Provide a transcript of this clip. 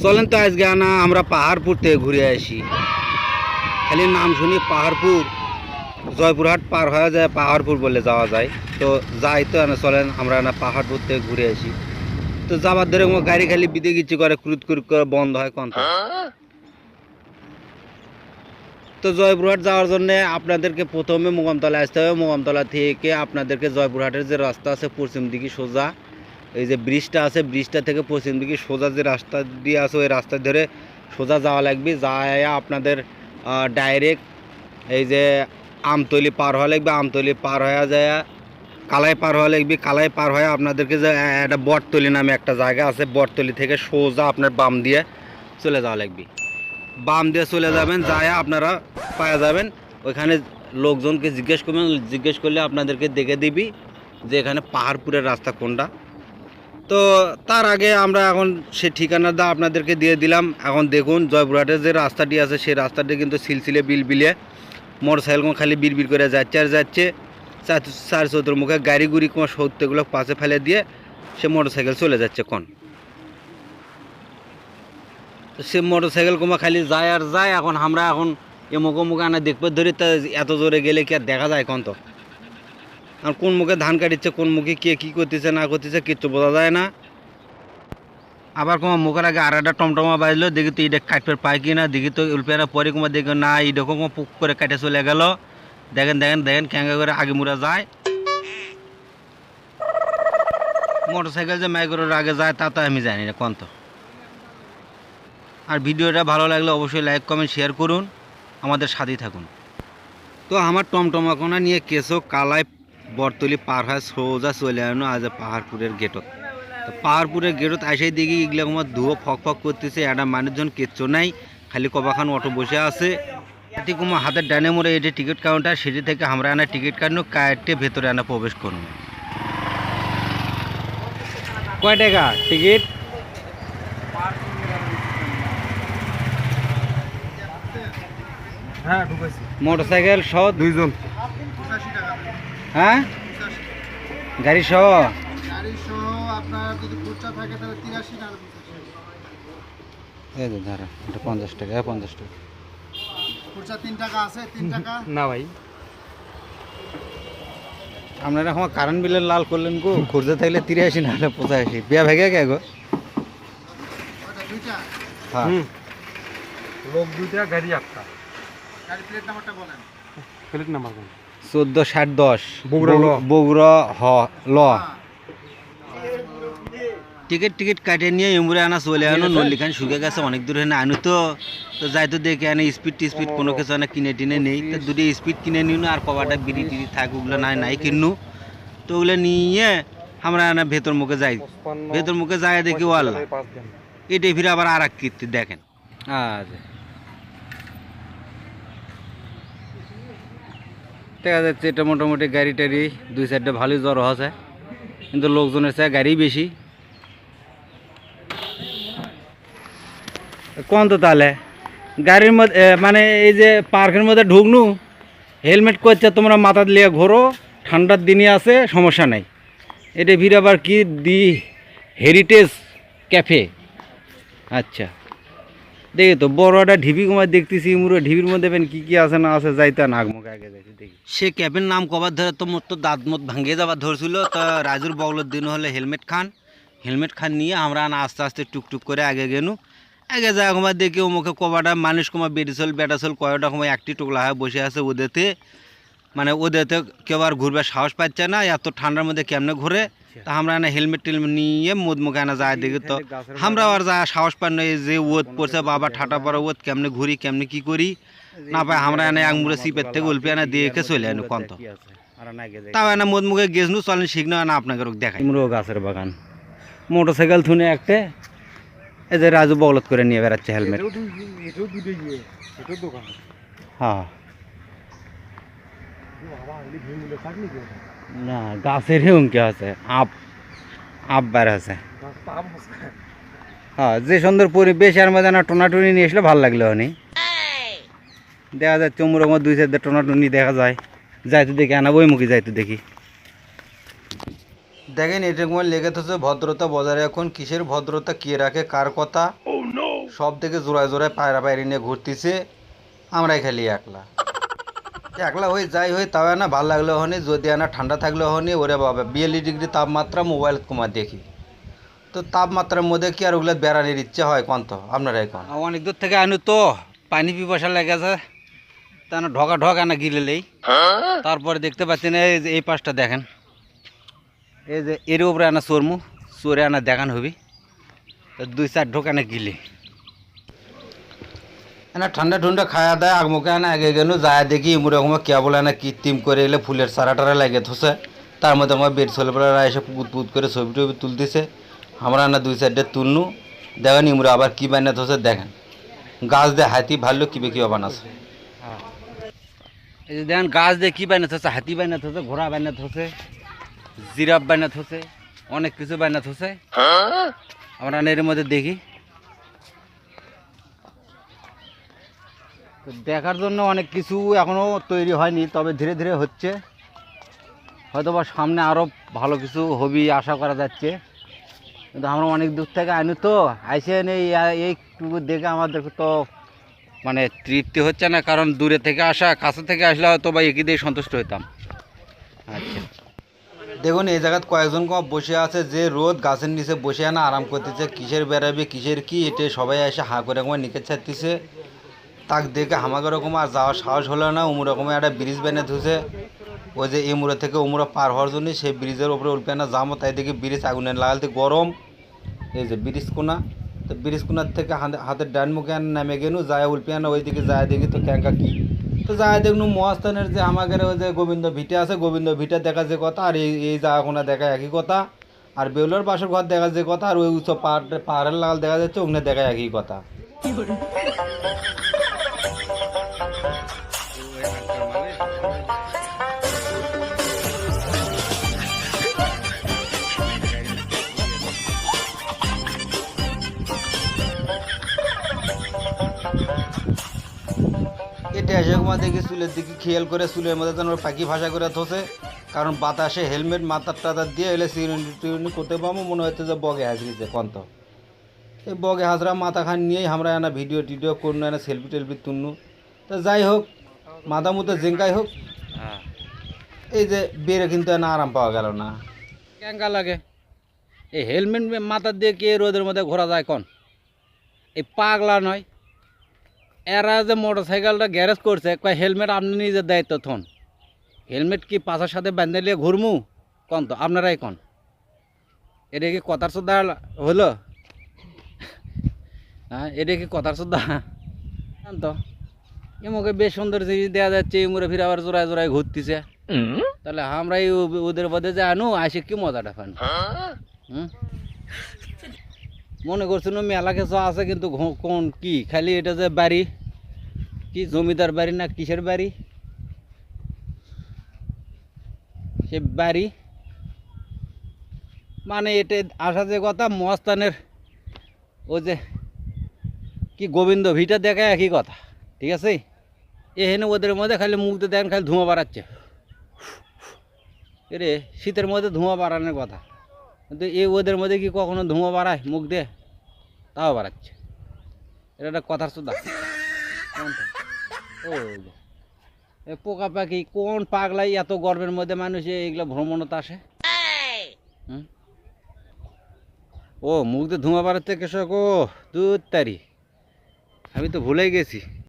চলেন তো আজকে না আমরা পাহাড়পুর থেকে ঘুরে আসি। খালি নাম শুনি পাহাড়পুর, জয়পুরহাট পার হয়ে যায় পাহাড়পুর বলে যাওয়া যায়। তো যাই তো না, চলেন আমরা না পাহাড়পুর থেকে ঘুরে আসি। তো যাবার ধরে গাড়ি খালি বিদে গিচ্ছি করে ক্রুত ক্রুত করে বন্ধ হয় কোন। তো জয়পুরহাট যাওয়ার জন্য আপনাদেরকে প্রথমে মোকামতলা আসতে হবে। মোকামতলা থেকে আপনাদেরকে জয়পুরহাটের যে রাস্তা আছে পশ্চিম দিকে সোজা, এই যে ব্রিজটা আছে, ব্রিজটা থেকে পশ্চিম দিকে সোজা যে রাস্তা দিয়ে আছে ওই রাস্তা ধরে সোজা যাওয়া লাগবে। যায় আপনাদের ডাইরেক্ট এই যে আমতলি পার হওয়া লাগবে। আমতলি পার হয়ে যায় কালাই পার হওয়া লাগবে। কালাই পার হয়ে আপনাদেরকে যে একটা বটতলি নামে একটা জায়গা আছে, বটতলি থেকে সোজা আপনার বাম দিয়ে চলে যাওয়া লাগবে। বাম দিয়ে চলে যাবেন, যায় আপনারা পাওয়া যাবেন। ওইখানে লোকজনকে জিজ্ঞেস করবেন, জিজ্ঞেস করলে আপনাদেরকে দেখে দিবি যে এখানে পাহাড়পুরের রাস্তা কোনটা। তো তার আগে আমরা এখন সে ঠিকানাটা আপনাদেরকে দিয়ে দিলাম। এখন দেখুন জয়পুরহাটের যে রাস্তাটি আছে সেই রাস্তাটি কিন্তু সিলসিলে বিলবিলে, মোটরসাইকেল খালি বিড়বিড় করে যাচ্ছে আর যাচ্ছে। চার চৌধুর মুখে গাড়ি গুড়ি কোনো সত্যগুলো পাশে ফেলে দিয়ে সে মোটরসাইকেল চলে যাচ্ছে কোন। সে মোটরসাইকেল কোমা খালি যায় আর যায়। এখন আমরা এখন মুখে মুখে আনা দেখবো ধরি, তা এত জোরে গেলে কি আর দেখা যায় কোন। তো আর কোন মুখে ধান কাটিচ্ছে, কোন মুখে কে কী করতেছে না করতেছে কিচ্ছু বোঝা যায় না। আবার কোনো মুখের আগে আর একটা টমটমা বাজলো, দেখি তো এটা কাটপের পায় কি না, দেখি তো উল্পেরা পরে কুমার দেখি না এইরকম পুক করে কাটে চলে গেল। দেখেন দেখেন দেখেন ক্যাঙ্গা করে আগে মুড়া যায়। মোটরসাইকেল যে মাইক্রোর আগে যায় তা তো আমি জানি না কোন। তো আর ভিডিওটা ভালো লাগলে অবশ্যই লাইক কমেন্ট শেয়ার করুন, আমাদের সাথেই থাকুন। তো আমার টমটমা কোনা নিয়ে কেশো কালায় বটতলি পার হয় সোজা চলে আনো আজ পাহাড়পুরের গেটত। তো পাহাড়পুরের গেটত আসাই দেখি এগুলো আমার ধুয়ো ফক ফক করতেছে। একটা মানুষজন কিচ্ছু নাই, খালি কবাখান অটো বসে আছে। এটি কোনো হাতের ডানে মোড়ে এটি টিকিট কাউন্টার, সেটি থেকে আমরা আনা টিকিট কাটনো, কাটে ভেতরে আনা প্রবেশ করুন। কয় টাকা টিকিট? হ্যাঁ ঢুকেছি। মোটরসাইকেল সহ দুইজন? হ্যাঁ গাড়ি সহ? গাড়ি সহ আপনার যদি খরচা থাকে তাহলে 83 না 85। এই যে ধরো এটা 50 টাকা, 50 টাকা খরচা 3 টাকা আছে, 3 টাকা না ভাই। আপনারা এখন কারেন্ট বিলের লাল করলেন গো। খুঁজতে থাকলে 83 না হলে 85। বিয়া ভেগে গে গো? ওটা দুইটা। হ্যাঁ লোক দুইটা গাড়ি একটা। গাড়ি প্লেট নাম্বারটা বলেন। প্লেট নাম্বার কোন? 14-60-10 বগুড়া ল। বগুড়া ল। টিকিট টিকিট কাটিয়ে নিয়ে এমুরে আনা চলে আনো। নল্লিখান শুকে গেছে অনেক দূর এনে আনু। তো তো যাই তো দেখে আনে স্পিড টিস্পিড কোনো কিছু আনা কিনে টিনে নেই। তো দুটো স্পিড কিনে নিউ আর কবাটা বিড়ি টিড়ি থাক ওগুলো নাই নাই কিনু। তো ওগুলো নিয়ে আমরা আনা ভেতর মুখে যাই। ভেতর মুখে যাই দেখি ওয়াল্লা এটাই ফিরে আবার আর এক কীর্তি দেখেন। আচ্ছা দেখা যাচ্ছে এটা মোটামুটি গাড়ি টাড়ি দুই সাইডে ভালোই জ্বর আছে, কিন্তু লোকজনের চেয়ে গাড়ি বেশি কোন। তো তাহলে গাড়ির মধ্যে মানে এই যে পার্কের মধ্যে ঢুকনু, হেলমেট করছে তোমরা মাথা দিয়ে ঘোরো, ঠান্ডার দিনে আছে সমস্যা নাই। এটা ভিড় আবার কি দি হেরিটেজ ক্যাফে। আচ্ছা দেখি তো বড় একটা ঢিপি কুমার দেখতেছি মুড়ো, ঢিপির মধ্যে কি কি আছে না আছে যাইতে নাগমুখ আগে যাইতে দেখি। সে ক্যাফের নাম কবার ধরে তো মোট তো দাঁত মত ভাঙিয়ে যাবার ধরছিল। তা রাজুর বগলের দিন হলে হেলমেট খান নিয়ে আমরা আস্তে আস্তে টুকটুক করে আগে গেনু। আগে যা কুমার দেখি ও মুখে কবাটা মানুষ কুমার বেটাচল কয়টা সময় একটি টুকলা হয়ে বসে আছে। ওদেরতে মানে ওদেরতে কেউ আর ঘুরবার সাহস পাচ্ছে না, এত ঠান্ডার মধ্যে কেমনে ঘুরে। তা আমরা না হেলমেট টেলমেট নিয়ে মুদ মুখে আনা যায় দেখি। তো আমরা আর যা সাহস পান না, যে ওত পড়ছে বাবা ঠাটা পড়া ওত কেমনে ঘুরি কেমনে কি করি না পাই। আমরা এনে আঙমুড়ে সিপের থেকে উল্পে আনা দেখে চলে আনো কন্ত। তাও এনে মুদ মুখে গেছনু চলেন শিখনো না আপনাকে দেখাই। মুরো গাছের বাগান, মোটরসাইকেল থুনে একটা এই যে রাজু বগলত করে নিয়ে বেড়াচ্ছে হেলমেট। হ্যাঁ না গাছের হুমকি আছে, আপ বার আছে। হ্যাঁ যে সুন্দর পরিবেশ এর মধ্যে না টোনাটুনি নিয়ে আসলে ভালো লাগলো। হনি দেখা যাচ্ছে চমুর দুই সাইডে টোনাটুনি দেখা যায়। যাইতে দেখি আনা বই মুখে যাইতে দেখি। দেখেন এটা তোমার লেগে থাকছে ভদ্রতা বজায় রাখুন। কিসের ভদ্রতা, কে রাখে কার কথা। সব থেকে জোড়ায় জোড়ায় পায়রা পায়রি নিয়ে ঘুরতেছে, আমরাই খালি একলা। একলা হয়ে যাই হই তাও না ভাল লাগলো হনি, যদি না ঠান্ডা থাকলে হনি ওরে বাবা 42 ডিগ্রি তাপমাত্রা মোবাইল কমা দেখি। তো তাপমাত্রার মধ্যে কি আর ওগুলো বেড়ানোর ইচ্ছে হয় কোন তো আপনারাই কোন। অনেক দূর থেকে আনু তো পানি পিপাসা লেগেছে, তা না ঢকা ঢকা না গিলেলেই। তারপরে দেখতে পাচ্ছেন এই যে এই পাশটা দেখেন, এই যে এর উপরে আনা চোরমু, চোরে আনা দেখান হবি, 2-4 ঢোকা না গিলে না ঠান্ডা ঠুন্ডা খাওয়া দেয় আগমুখে আনা আগে গেল যায় দেখি ইমুরে রকম কে বলে না কৃত্রিম করে এলে ফুলের চারা টারা লাগে থসে, তার মধ্যে আমার বেড ছেলেপেলেরা এসে পুত পুত করে ছবি টবি তুলতেছে। আমরা না 2-4 ডে তুলনু, দেখেন ইমুরে আবার কী বানিয়ে থসে দেখেন, গাছ দিয়ে হাতি ভাল্লুক কী কী বানাচ্ছে। এই যে দেখেন গাছ দিয়ে কী বানিয়ে থসে, হাতি বানিয়ে থসে, ঘোড়া বানিয়ে থসে, জিরাফ বানিয়ে থসে, অনেক কিছু বানিয়ে থসে। আমরা এর মধ্যে দেখি তো দেখার জন্য অনেক কিছু এখনও তৈরি হয়নি, তবে ধীরে ধীরে হচ্ছে, হয়তো বা সামনে আরও ভালো কিছু হবি আশা করা যাচ্ছে। কিন্তু আমরা অনেক দূর থেকে আনি তো আইসেন এইটুকু দেখে আমাদের তো মানে তৃপ্তি হচ্ছে না, কারণ দূরে থেকে আসা, কাছে থেকে আসলে হয়তো বা একই দিয়ে সন্তুষ্ট হইতাম। আচ্ছা দেখুন এই জায়গায় কয়েকজন বসে আছে, যে রোদ গাছের নিচে বসে আনা আরাম করতেছে, কিসের বেড়াবে কিসের কি এটা সবাই এসে হাঁ করে একবার নিকে ছাড়তেছে। তাক দেখে আমাকে রকম আর যাওয়ার সাহস হলো না। উমুর রকম একটা ব্রিজ বেনে ধুছে, ওই যে এমুড়ে থেকে উমুড়া পার হওয়ার জন্য সেই ব্রিজের উপরে উল্পে না যাবো, তাই দেখি ব্রিজ আগুনে লাগাতে গরম। এই যে ব্রিজ কোনা, তো ব্রিজ কোনার থেকে হাতের ডান মুখে নামে গেলু, যায় উল্পে না ওইদিকে যায় দেখি তো ক্যাঙ্কা কি, তো যায় দেখলু মহাস্থানের যে আমাদের ওই যে গোবিন্দ ভিটে আছে, গোবিন্দ ভিটে দেখা যে কথা, আর এই জায়গা কোনা দেখা একই কথা, আর বেউলার বাসর ঘর দেখা যে কথা, আর ওই উচ্চ পাহাড়ের লাগাল দেখা যাচ্ছে ওখানে দেখা একই কথা। এটা এসে কুমা দেখি চুলের দিকে খেয়াল করে চুলের মধ্যে যেন পাখি ভাষা করে থসে, কারণ বাতাসে হেলমেট মাথার টাতার দিয়ে এলে চিরুনি করতে পাবো, মনে হচ্ছে যে বগে হাজরিছে কন্ত। এই বগে হাজরা মাথা খান নিয়েই আমরা এনা ভিডিও টিডিও করুন, এনা সেলফি টেলফি তুলনু। তো যাই হোক মাথা মতো জেঙ্কাই হোক, এই যে বেড়ে কিন্তু এনা আরাম পাওয়া গেল না। ক্যাঙ্কা লাগে এই হেলমেট মাথার দিয়ে কে রোদের মধ্যে ঘোরা যায় কন, এই পাগলা নয়। এরা যে মোটর সাইকেলটা গ্যারেজ করছে কয় হেলমেট আপনি নিজের দায়িত্ব থন, হেলমেট কি পাশার সাথে বাঁধে নিয়ে ঘুরমু কন তো আপনারাই কন, এটা কি কথার শ্রদ্ধা হলো? হ্যাঁ এটা কি কথার শ্রদ্ধা? তো এমকে বেশ সুন্দর জিনিস দেওয়া যাচ্ছে, এমরে ফিরে আবার জোড়ায় জোড়ায় ঘুরতেছে, তাহলে আমরাই ওদের মধ্যে যে আনু আসে কি মজাটা পান। মনে করছিল মেলা কিছু আছে, কিন্তু কোন কি খালি এটা যে বাড়ি কি জমিদার বাড়ি না কিসের বাড়ি, সে বাড়ি মানে এটা আসা যে কথা মস্তানের ওই যে কি গোবিন্দ ভিটা দেখা একই কথা, ঠিক আছে। এখানে ওদের মধ্যে খালি মুখতে দেখেন খালি ধোঁয়া বাড়াচ্ছে, এরে শীতের মধ্যে ধোঁয়া বাড়ানোর কথা, কিন্তু এই ওদের মধ্যে কি কখনো ধোঁয়া বাড়ায় মুখ দিয়ে? তাও বাড়াচ্ছে, এটা একটা কথার শ্রদ্ধা। ও পোকা পাখি কোন পাগলাই এত গরমের মধ্যে মানুষ এইগুলো ভ্রমণতা আসে? ও মুখ দিয়ে ধোঁয়া বাড়াচ্ছে কৃষক, ও 2 তারিখ আমি তো ভুলেই গেছি।